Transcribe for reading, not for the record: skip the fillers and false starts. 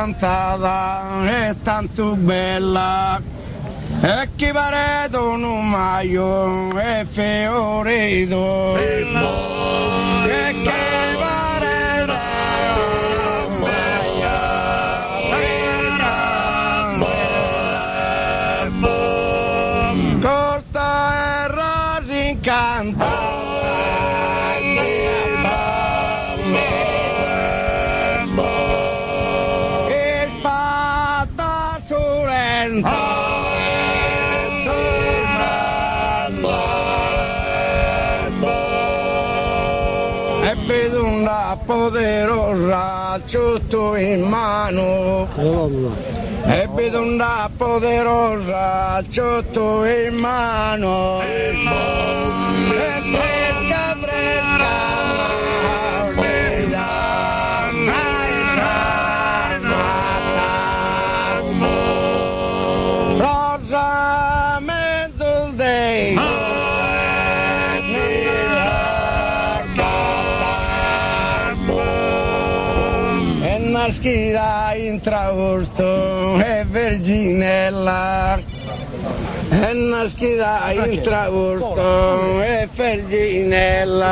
cantata è tanto bella, e chi pare un maio è fiorito, e chi pare un maio è corta e rosa incanta. E vedo una poderosa sotto in mano, e vedo una poderosa sotto in mano, e fresca, fresca, rosa mezzo dei schida in travorto e verginella, è una schida in travorto e verginella.